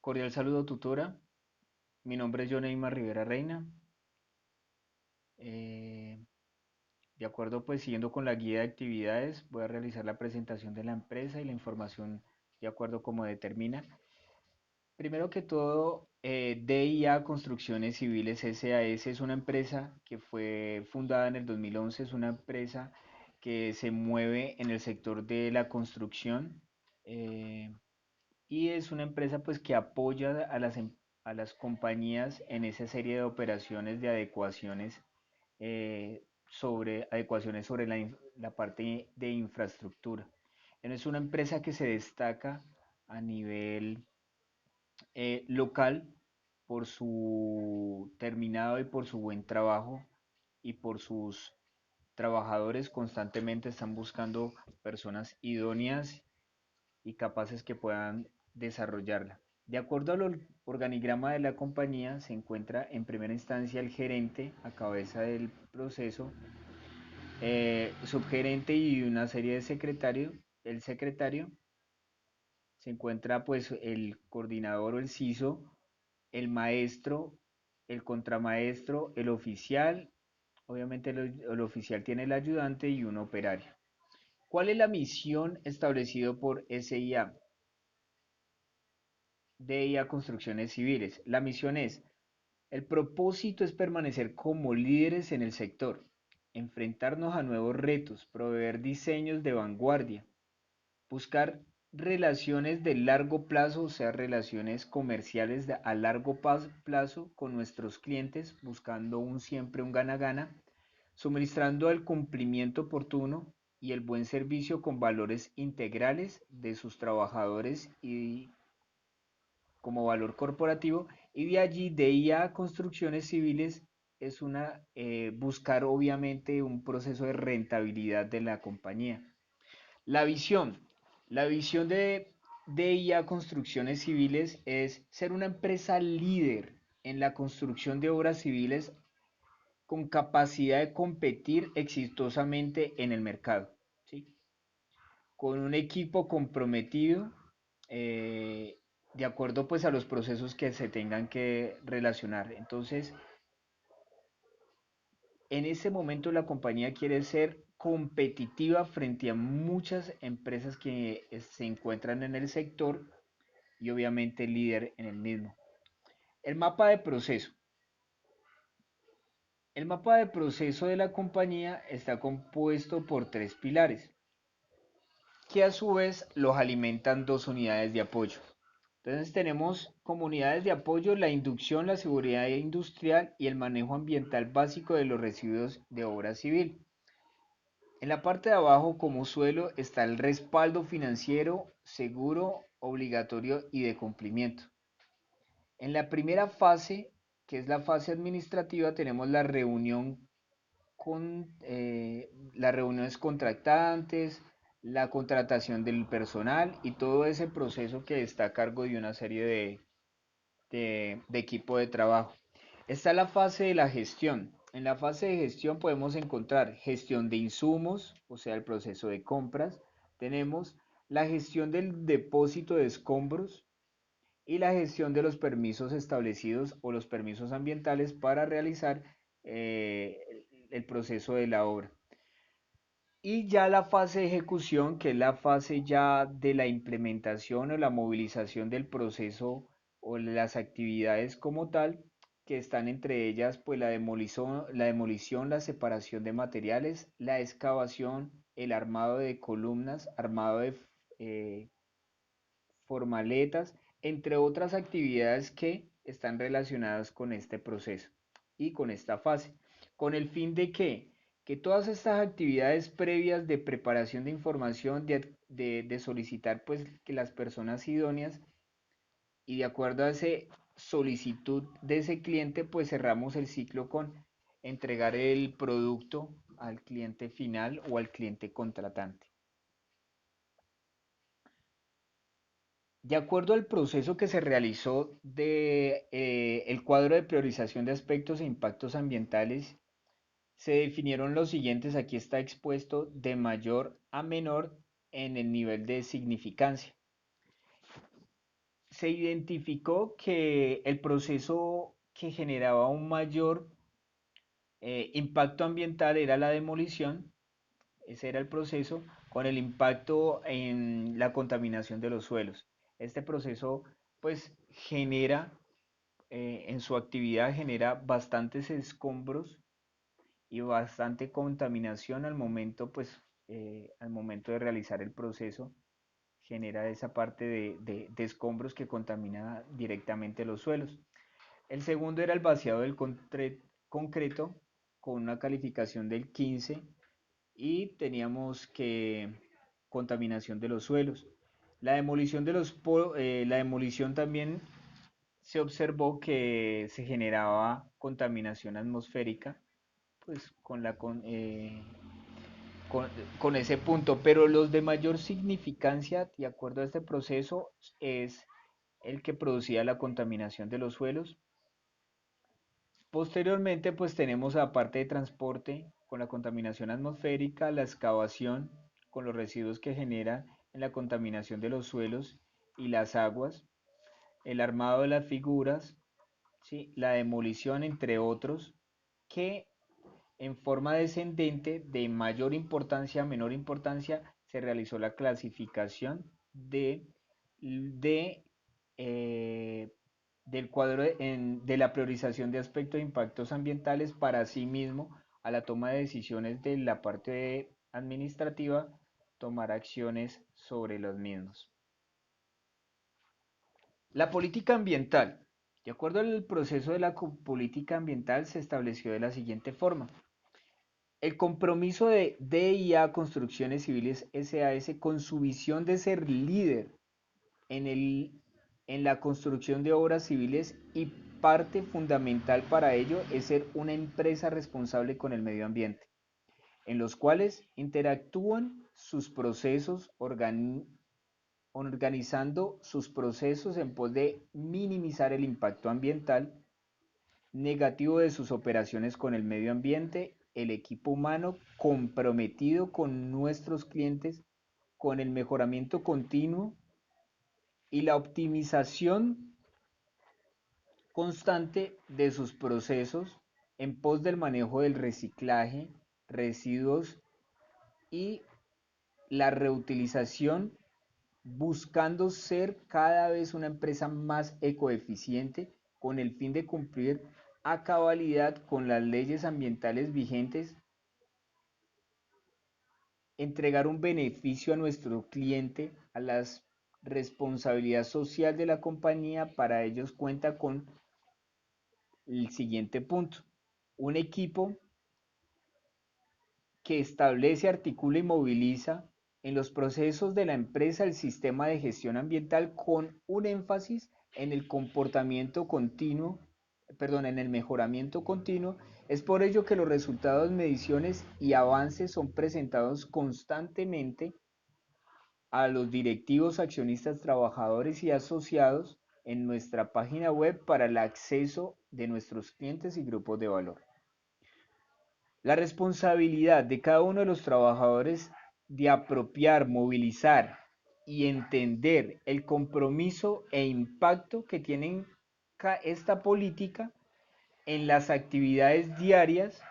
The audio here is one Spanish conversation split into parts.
Cordial saludo, tutora. Mi nombre es John Neymar Rivera Reina. Eh, de acuerdo, pues siguiendo con la guía de actividades, voy a realizar la presentación de la empresa y la información de acuerdo como determina. Primero que todo, DIA Construcciones Civiles SAS es una empresa que fue fundada en el 2011. Es una empresa que se mueve en el sector de la construcción. eh, y es una empresa pues que apoya a las compañías en esa serie de operaciones de adecuaciones, sobre la parte de infraestructura. Es una empresa que se destaca a nivel local por su terminado y por su buen trabajo, y por sus trabajadores. Constantemente están buscando personas idóneas y capaces que puedan desarrollarla. De acuerdo al organigrama de la compañía, se encuentra en primera instancia el gerente a cabeza del proceso, subgerente y una serie de secretarios. El secretario se encuentra pues el coordinador o el CISO, el maestro, el contramaestro, el oficial. Obviamente el oficial tiene el ayudante y un operario. ¿Cuál es la misión establecida por SIA? DIA Construcciones Civiles. La misión es: el propósito es permanecer como líderes en el sector, enfrentarnos a nuevos retos, proveer diseños de vanguardia, buscar relaciones de largo plazo, o sea, relaciones comerciales a largo plazo con nuestros clientes, buscando siempre un gana-gana, suministrando el cumplimiento oportuno y el buen servicio con valores integrales de sus trabajadores y como valor corporativo. Y de allí, de IA Construcciones Civiles, es buscar obviamente un proceso de rentabilidad de la compañía. La visión. La visión de IA Construcciones Civiles es ser una empresa líder en la construcción de obras civiles con capacidad de competir exitosamente en el mercado, ¿sí? Con un equipo comprometido, eh, de acuerdo pues a los procesos que se tengan que relacionar. Entonces, en ese momento la compañía quiere ser competitiva frente a muchas empresas que se encuentran en el sector, y obviamente líder en el mismo. El mapa de proceso. El mapa de proceso de la compañía está compuesto por tres pilares, que a su vez los alimentan dos unidades de apoyo. Entonces tenemos como unidades de apoyo la inducción, la seguridad industrial y el manejo ambiental básico de los residuos de obra civil. En la parte de abajo, como suelo, está el respaldo financiero, seguro, obligatorio y de cumplimiento. En la primera fase, que es la fase administrativa, tenemos las reuniones contratantes, la contratación del personal y todo ese proceso que está a cargo de una serie de equipo de trabajo. Está la fase de la gestión. En la fase de gestión podemos encontrar gestión de insumos, o sea, el proceso de compras. Tenemos la gestión del depósito de escombros y la gestión de los permisos establecidos o los permisos ambientales para realizar el proceso de la obra. Y ya la fase de ejecución, que es la fase ya de la implementación o la movilización del proceso o las actividades como tal, que están entre ellas pues la demolición, la separación de materiales, la excavación, el armado de columnas, armado de eh, formaletas, entre otras actividades que están relacionadas con este proceso y con esta fase, con el fin de que todas estas actividades previas de preparación de información, de solicitar pues que las personas idóneas, y de acuerdo a esa solicitud de ese cliente, pues cerramos el ciclo con entregar el producto al cliente final o al cliente contratante. De acuerdo al proceso que se realizó de el cuadro de priorización de aspectos e impactos ambientales, se definieron los siguientes. Aquí está expuesto de mayor a menor en el nivel de significancia. se identificó que el proceso que generaba un mayor impacto ambiental era la demolición. Ese era el proceso con el impacto en la contaminación de los suelos. Este proceso pues genera, en su actividad genera bastantes escombros y bastante contaminación al momento pues al momento de realizar el proceso genera esa parte de escombros que contamina directamente los suelos. El segundo era el vaciado del concreto con una calificación del 15 y teníamos que contaminación de los suelos. La demolición la demolición también se observó que se generaba contaminación atmosférica, pues con, con ese punto, pero los de mayor significancia, de acuerdo a este proceso, es el que producía la contaminación de los suelos. Posteriormente, pues tenemos la parte de transporte con la contaminación atmosférica, la excavación con los residuos que genera en la contaminación de los suelos y las aguas, el armado de las figuras, ¿sí? La demolición, entre otros, que en forma descendente de mayor importancia a menor importancia se realizó la clasificación de eh, del cuadro de la priorización de aspectos de impactos ambientales para sí mismo a la toma de decisiones de la parte administrativa tomar acciones sobre los mismos. La política ambiental. De acuerdo al proceso de la política ambiental se estableció de la siguiente forma. El compromiso de DIA Construcciones Civiles SAS con su visión de ser líder en, en la construcción de obras civiles y parte fundamental para ello es ser una empresa responsable con el medio ambiente, en los cuales interactúan sus procesos, organizando sus procesos en pos de minimizar el impacto ambiental negativo de sus operaciones con el medio ambiente, el equipo humano comprometido con nuestros clientes, con el mejoramiento continuo y la optimización constante de sus procesos en pos del manejo del reciclaje, residuos y la reutilización, buscando ser cada vez una empresa más ecoeficiente con el fin de cumplir a cabalidad con las leyes ambientales vigentes, entregar un beneficio a nuestro cliente, a la responsabilidad social de la compañía. Para ellos cuenta con el siguiente punto: un equipo que establece, articula y moviliza en los procesos de la empresa el sistema de gestión ambiental con un énfasis en el comportamiento continuo, perdón, en el mejoramiento continuo. Es por ello que los resultados, mediciones y avances son presentados constantemente a los directivos, accionistas, trabajadores y asociados en nuestra página web para el acceso de nuestros clientes y grupos de valor. La responsabilidad de cada uno de los trabajadores de apropiar, movilizar y entender el compromiso e impacto que tiene esta política en las actividades diarias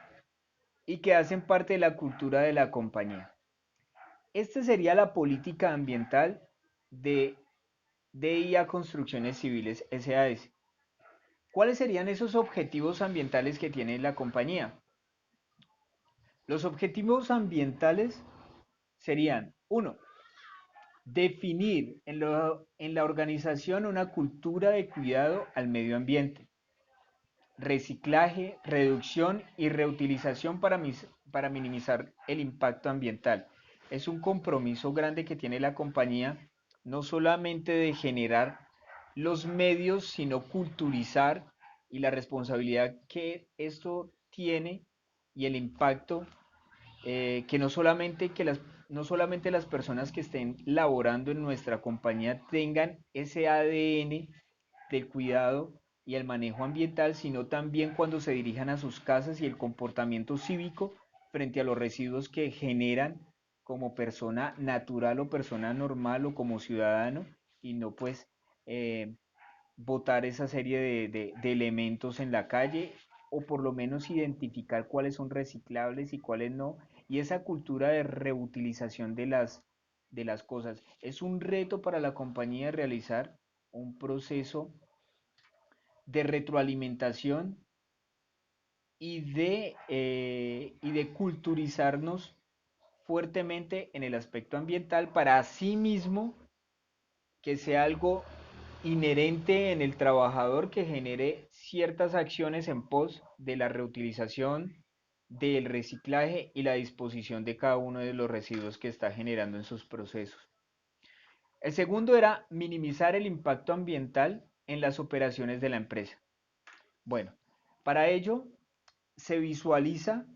y que hacen parte de la cultura de la compañía. Esta sería la política ambiental de DIA Construcciones Civiles SAS. ¿Cuáles serían esos objetivos ambientales que tiene la compañía? Los objetivos ambientales serían: uno, definir en la organización una cultura de cuidado al medio ambiente, reciclaje, reducción y reutilización para minimizar el impacto ambiental. Es un compromiso grande que tiene la compañía, no solamente de generar los medios, sino culturizar y la responsabilidad que esto tiene y el impacto que no solamente las personas que estén laborando en nuestra compañía tengan ese ADN del cuidado y el manejo ambiental, sino también cuando se dirijan a sus casas y el comportamiento cívico frente a los residuos que generan como persona natural o persona normal o como ciudadano, y no pues eh, botar esa serie de elementos en la calle o por lo menos identificar cuáles son reciclables y cuáles no. Y esa cultura de reutilización de las cosas es un reto para la compañía realizar un proceso de retroalimentación y de culturizarnos fuertemente en el aspecto ambiental para asimismo que sea algo inherente en el trabajador que genere ciertas acciones en pos de la reutilización, del reciclaje y la disposición de cada uno de los residuos que está generando en sus procesos. El segundo era minimizar el impacto ambiental en las operaciones de la empresa. Bueno, para ello se visualiza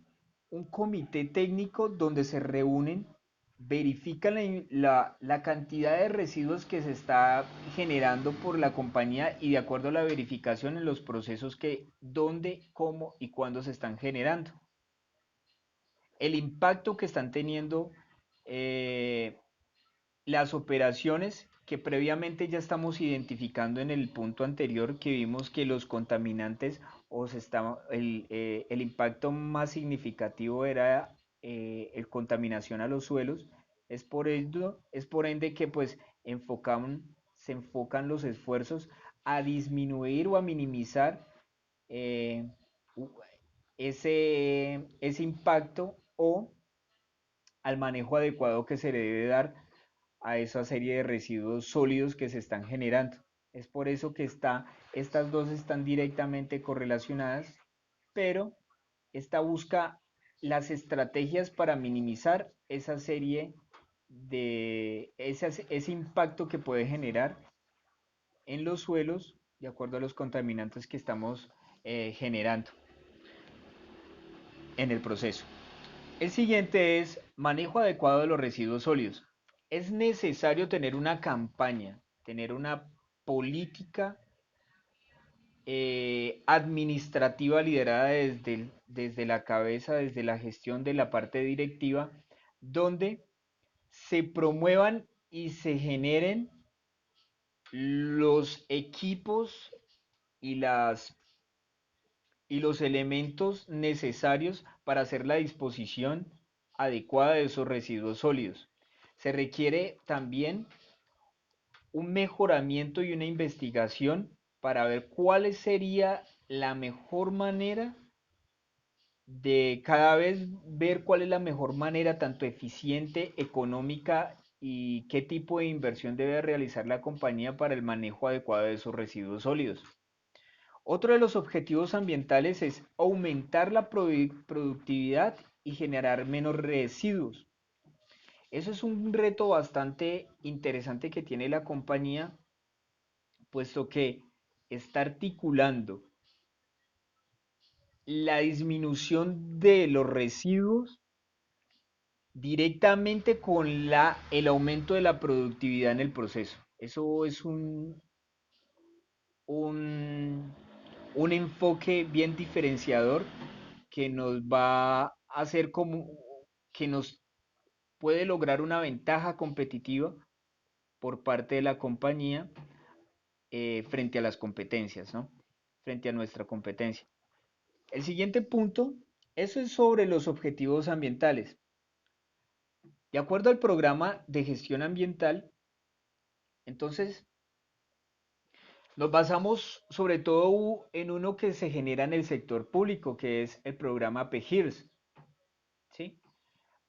un comité técnico donde se reúnen, verifican la cantidad de residuos que se está generando por la compañía y de acuerdo a la verificación en los procesos que, dónde, cómo y cuándo se están generando. El impacto que están teniendo eh, las operaciones que previamente ya estamos identificando en el punto anterior que vimos que los contaminantes el impacto más significativo era el contaminación a los suelos. Es por ende que pues se enfocan los esfuerzos a disminuir o a minimizar eh, ese impacto o al manejo adecuado que se le debe dar a esa serie de residuos sólidos que se están generando. Es por eso que estas dos están directamente correlacionadas, pero esta busca las estrategias para minimizar esa serie ese impacto que puede generar en los suelos de acuerdo a los contaminantes que estamos generando en el proceso. El siguiente es manejo adecuado de los residuos sólidos. Es necesario tener una campaña, tener una política administrativa liderada desde la cabeza, desde la gestión de la parte directiva, donde se promuevan y se generen los equipos y y los elementos necesarios para hacer la disposición adecuada de esos residuos sólidos. Se requiere también un mejoramiento y una investigación para ver cuál sería la mejor manera de cada vez ver cuál es la mejor manera, tanto eficiente, económica y qué tipo de inversión debe realizar la compañía para el manejo adecuado de esos residuos sólidos. Otro de los objetivos ambientales es aumentar la productividad y generar menos residuos. Eso es un reto bastante interesante que tiene la compañía, puesto que está articulando la disminución de los residuos directamente con el aumento de la productividad en el proceso. Eso es un, un enfoque bien diferenciador que nos va a hacer como que nos puede lograr una ventaja competitiva por parte de la compañía frente a las competencias, ¿no? Frente a nuestra competencia. El siguiente punto, eso es sobre los objetivos ambientales. De acuerdo al programa de gestión ambiental, entonces nos basamos sobre todo en uno que se genera en el sector público, que es el programa PGIRS, ¿sí?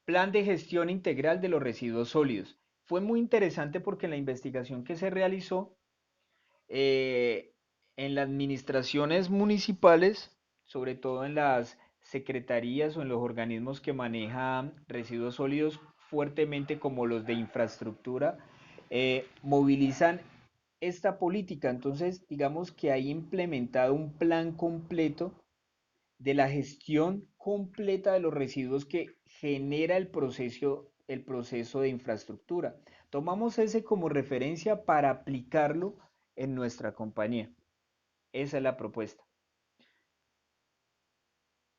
Plan de gestión integral de los residuos sólidos. Fue muy interesante porque en la investigación que se realizó eh, en las administraciones municipales, sobre todo en las secretarías o en los organismos que manejan residuos sólidos fuertemente como los de infraestructura, movilizan esta política. Entonces, digamos que hay implementado un plan completo de la gestión completa de los residuos que genera el proceso de infraestructura. Tomamos ese como referencia para aplicarlo en nuestra compañía. Esa es la propuesta.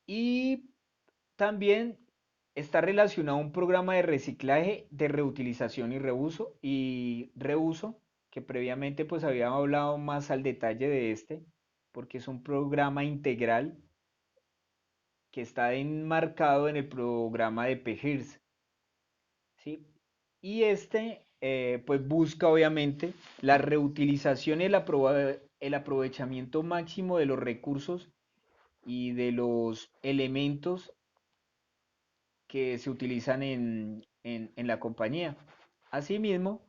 Y también está relacionado a un programa de reciclaje, de reutilización y reuso, que previamente pues habíamos hablado más al detalle de este, porque es un programa integral que está enmarcado en el programa de PEGIRS, ¿sí? Y este pues busca obviamente la reutilización y el aprovechamiento máximo de los recursos y de los elementos que se utilizan en la compañía. Asimismo,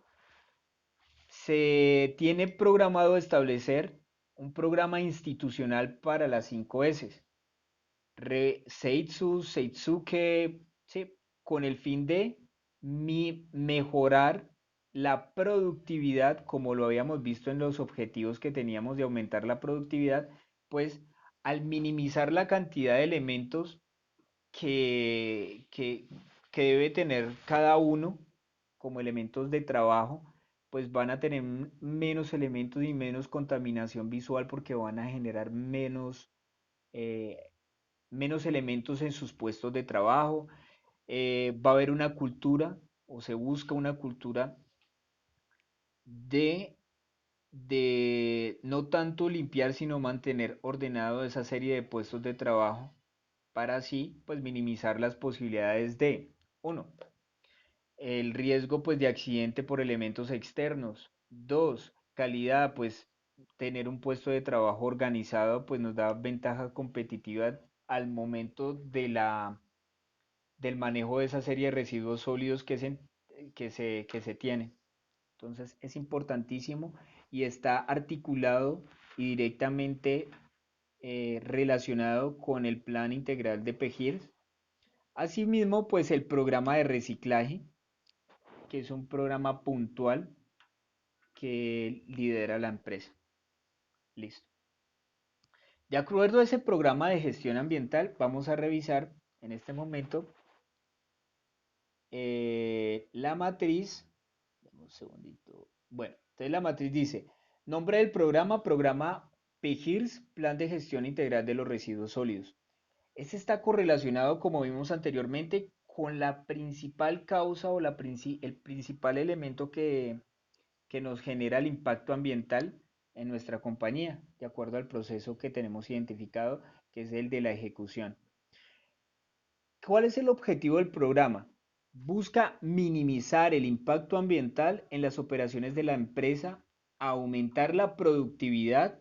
se tiene programado establecer un programa institucional para las 5 S, Seitsu, Seitsuke, ¿sí? Con el fin de mejorar la productividad, como lo habíamos visto en los objetivos que teníamos de aumentar la productividad, pues al minimizar la cantidad de elementos que, que, que debe tener cada uno como elementos de trabajo, pues van a tener menos elementos y menos contaminación visual porque van a generar eh, menos elementos en sus puestos de trabajo. Va a haber una cultura o se busca una cultura de, de no tanto limpiar, sino mantener ordenado esa serie de puestos de trabajo para así pues minimizar las posibilidades de, uno, el riesgo pues de accidente por elementos externos. Dos, calidad, pues tener un puesto de trabajo organizado pues nos da ventaja competitiva al momento del manejo de esa serie de residuos sólidos que se tienen. Entonces es importantísimo y está articulado y directamente relacionado con el plan integral de PEGIRS. Asimismo, pues el programa de reciclaje, que es un programa puntual que lidera la empresa. Listo. De acuerdo a ese programa de gestión ambiental, vamos a revisar en este momento la matriz. Dame un segundito. Bueno, entonces la matriz dice, nombre del programa, programa PEGIRS, Plan de Gestión Integral de los Residuos Sólidos. Este está correlacionado, como vimos anteriormente, con la principal causa o el principal elemento que nos genera el impacto ambiental en nuestra compañía, de acuerdo al proceso que tenemos identificado, que es el de la ejecución. ¿Cuál es el objetivo del programa? Busca minimizar el impacto ambiental en las operaciones de la empresa, aumentar la productividad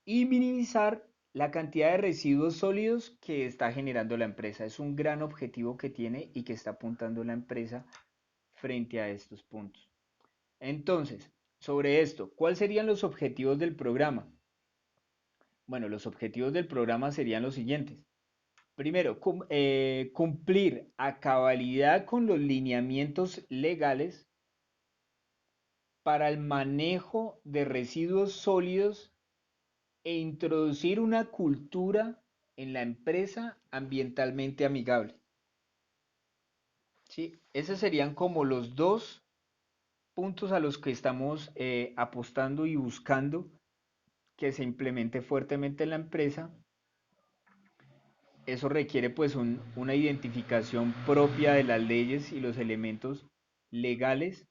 y minimizar la cantidad de residuos sólidos que está generando la empresa. Es un gran objetivo que tiene y que está apuntando la empresa frente a estos puntos. Entonces, sobre esto, ¿cuáles serían los objetivos del programa? Bueno, los objetivos del programa serían los siguientes. Primero, cumplir a cabalidad con los lineamientos legales para el manejo de residuos sólidos e introducir una cultura en la empresa ambientalmente amigable. ¿Sí? Esos serían como los dos puntos a los que estamos apostando y buscando que se implemente fuertemente en la empresa. Eso requiere pues una identificación propia de las leyes y los elementos legales.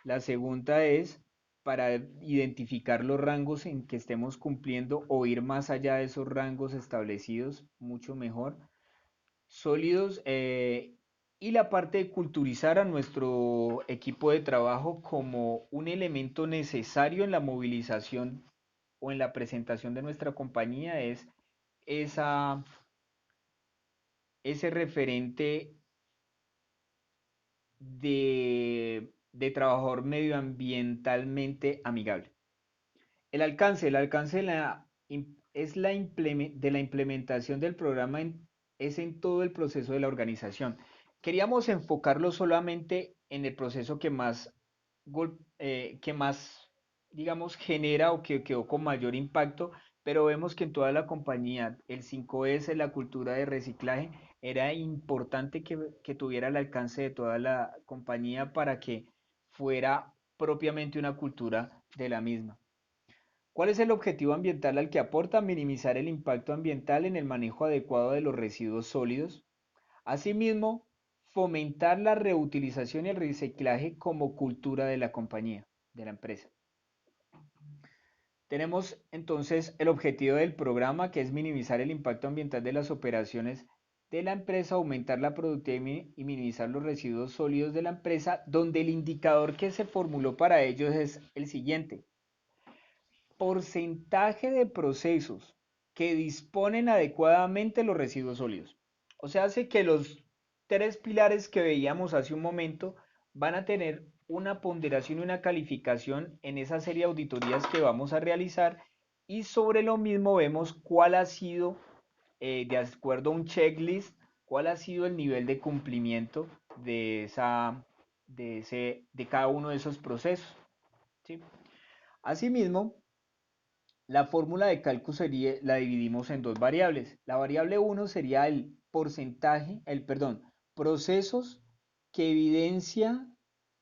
La segunda es para identificar los rangos en que estemos cumpliendo o ir más allá de esos rangos establecidos, mucho mejor. Sólidos y la parte de culturizar a nuestro equipo de trabajo como un elemento necesario en la movilización o en la presentación de nuestra compañía es esa, ese referente de trabajador medioambientalmente amigable. El alcance de la implementación del programa es en todo el proceso de la organización. Queríamos enfocarlo solamente en el proceso que más, digamos, genera o que quedó con mayor impacto, pero vemos que en toda la compañía el 5S, la cultura de reciclaje, era importante que tuviera el alcance de toda la compañía para que fuera propiamente una cultura de la misma. ¿Cuál es el objetivo ambiental al que aporta? Minimizar el impacto ambiental en el manejo adecuado de los residuos sólidos. Asimismo, fomentar la reutilización y el reciclaje como cultura de la compañía. de la empresa. Tenemos entonces el objetivo del programa, que es minimizar el impacto ambiental de las operaciones de la empresa, aumentar la productividad y minimizar los residuos sólidos de la empresa, donde el indicador que se formuló para ellos es el siguiente: porcentaje de procesos que disponen adecuadamente los residuos sólidos. O sea, hace que los tres pilares que veíamos hace un momento van a tener una ponderación y una calificación en esa serie de auditorías que vamos a realizar, y sobre lo mismo vemos cuál ha sido, de acuerdo a un checklist, cuál ha sido el nivel de cumplimiento de cada uno de esos procesos, ¿sí? Asimismo, la fórmula de cálculo la dividimos en dos variables. La variable uno sería el porcentaje, procesos que evidencia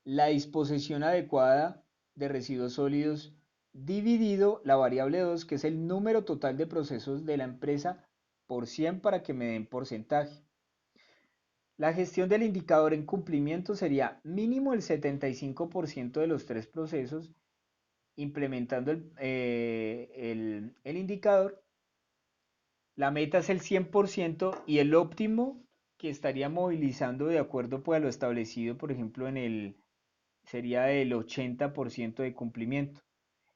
la disposición adecuada de residuos sólidos, dividido la variable 2, que es el número total de procesos de la empresa, por 100, para que me den porcentaje. La gestión del indicador en cumplimiento sería mínimo el 75% de los tres procesos, implementando el indicador. La meta es el 100%, y el óptimo que estaría movilizando de acuerdo pues, a lo establecido, por ejemplo, sería el 80% de cumplimiento.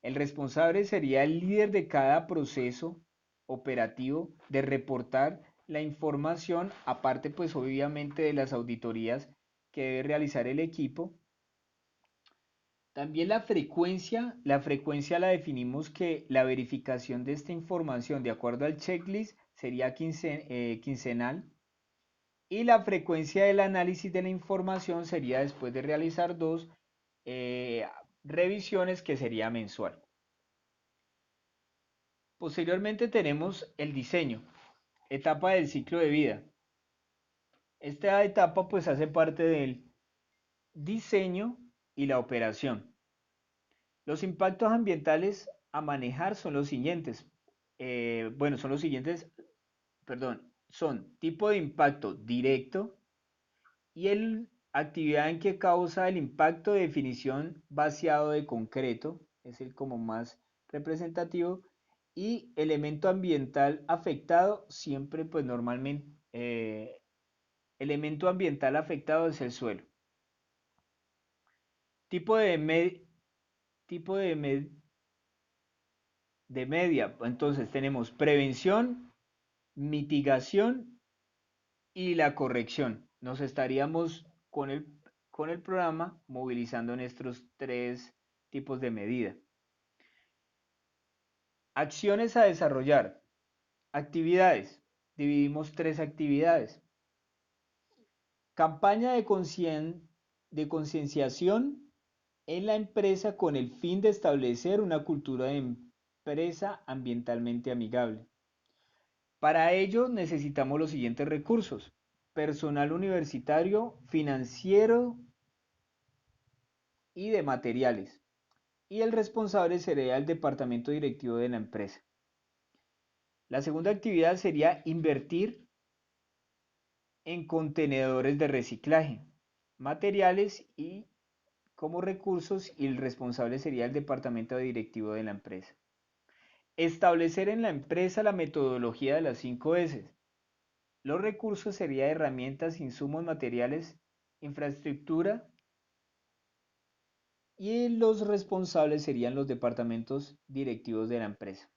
El responsable sería el líder de cada proceso operativo de reportar la información, aparte pues obviamente de las auditorías que debe realizar el equipo. También la frecuencia la definimos, que la verificación de esta información de acuerdo al checklist sería quincenal, y la frecuencia del análisis de la información sería después de realizar dos eh, revisiones, que sería mensual. Posteriormente tenemos el diseño, etapa del ciclo de vida. Esta etapa pues hace parte del diseño y la operación. Los impactos ambientales a manejar son los siguientes. Son los siguientes, perdón, son tipo de impacto directo y el actividad en que causa el impacto, de definición vaciado de concreto, es el como más representativo, y elemento ambiental afectado, siempre pues normalmente, elemento ambiental afectado es el suelo. Tipo de, tipo de media, entonces tenemos prevención, mitigación y la corrección. Nos estaríamos con el programa movilizando en estos tres tipos de medida. Acciones a desarrollar. Actividades. Dividimos tres actividades. Campaña de concienciación en la empresa, con el fin de establecer una cultura de empresa ambientalmente amigable. Para ello necesitamos los siguientes recursos: personal universitario, financiero y de materiales. Y el responsable sería el departamento directivo de la empresa. La segunda actividad sería invertir en contenedores de reciclaje, materiales y como recursos, y el responsable sería el departamento directivo de la empresa. Establecer en la empresa la metodología de las 5 S. Los recursos serían herramientas, insumos, materiales, infraestructura, y los responsables serían los departamentos directivos de la empresa.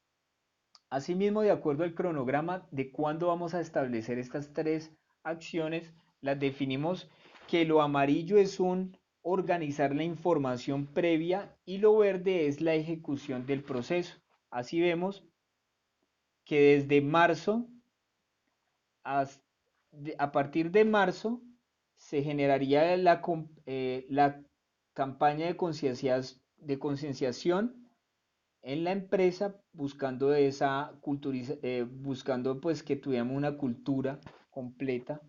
Asimismo, de acuerdo al cronograma de cuándo vamos a establecer estas tres acciones, las definimos, que lo amarillo es organizar la información previa, y lo verde es la ejecución del proceso. Así vemos que desde marzo, a partir de marzo, se generaría la campaña de concienciación en la empresa, buscando buscando pues que tuviéramos una cultura completa,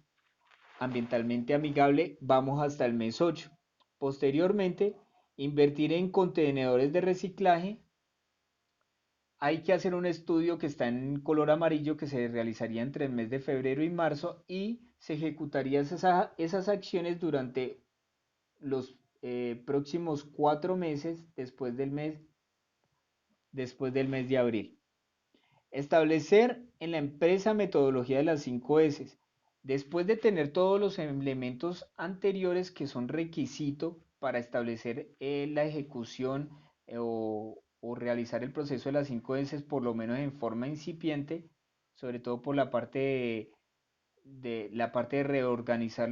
ambientalmente amigable. Vamos hasta el mes 8. Posteriormente, invertir en contenedores de reciclaje. Hay que hacer un estudio que está en color amarillo, que se realizaría entre el mes de febrero y marzo, y se ejecutarían esas acciones durante próximos 4 meses después del mes de abril. Establecer en la empresa metodología de las 5 S. Después de tener todos los elementos anteriores que son requisito para establecer la ejecución o realizar el proceso de las 5 S, por lo menos en forma incipiente, sobre todo por la parte de reorganizar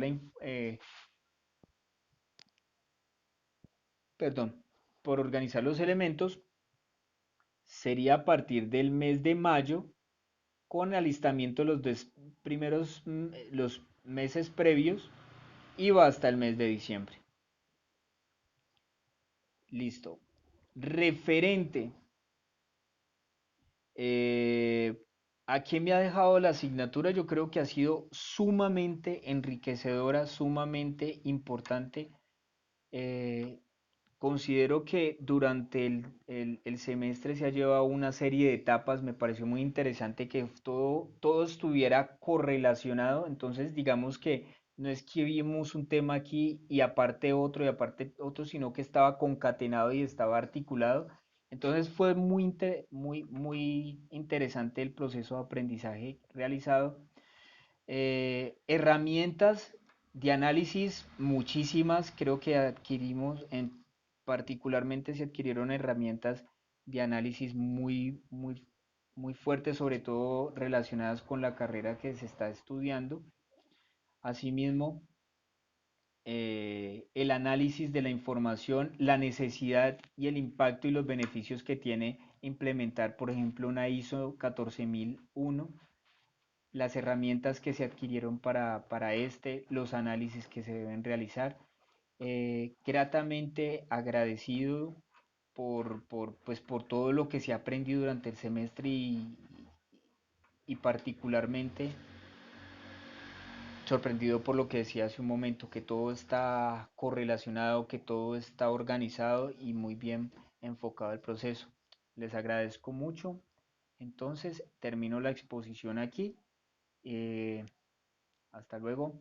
perdón, por organizar los elementos, sería a partir del mes de mayo con alistamiento los primeros los meses previos y va hasta el mes de diciembre. Listo. Referente. eh, ¿A qué me ha dejado la asignatura? Yo creo que ha sido sumamente enriquecedora, sumamente importante. Eh, Considero que durante el semestre se ha llevado una serie de etapas, me pareció muy interesante que todo estuviera correlacionado, entonces digamos que no es que vimos un tema aquí y aparte otro, sino que estaba concatenado y estaba articulado. Entonces fue muy interesante el proceso de aprendizaje realizado. Herramientas de análisis, muchísimas, creo que particularmente se adquirieron herramientas de análisis muy fuertes, sobre todo relacionadas con la carrera que se está estudiando. Asimismo, el análisis de la información, la necesidad y el impacto y los beneficios que tiene implementar, por ejemplo, una ISO 14001, las herramientas que se adquirieron para los análisis que se deben realizar. Gratamente agradecido pues, por todo lo que se ha aprendido durante el semestre y particularmente sorprendido por lo que decía hace un momento, que todo está correlacionado, que todo está organizado y muy bien enfocado el proceso. Les agradezco mucho. Entonces, termino la exposición aquí. Eh, Hasta luego.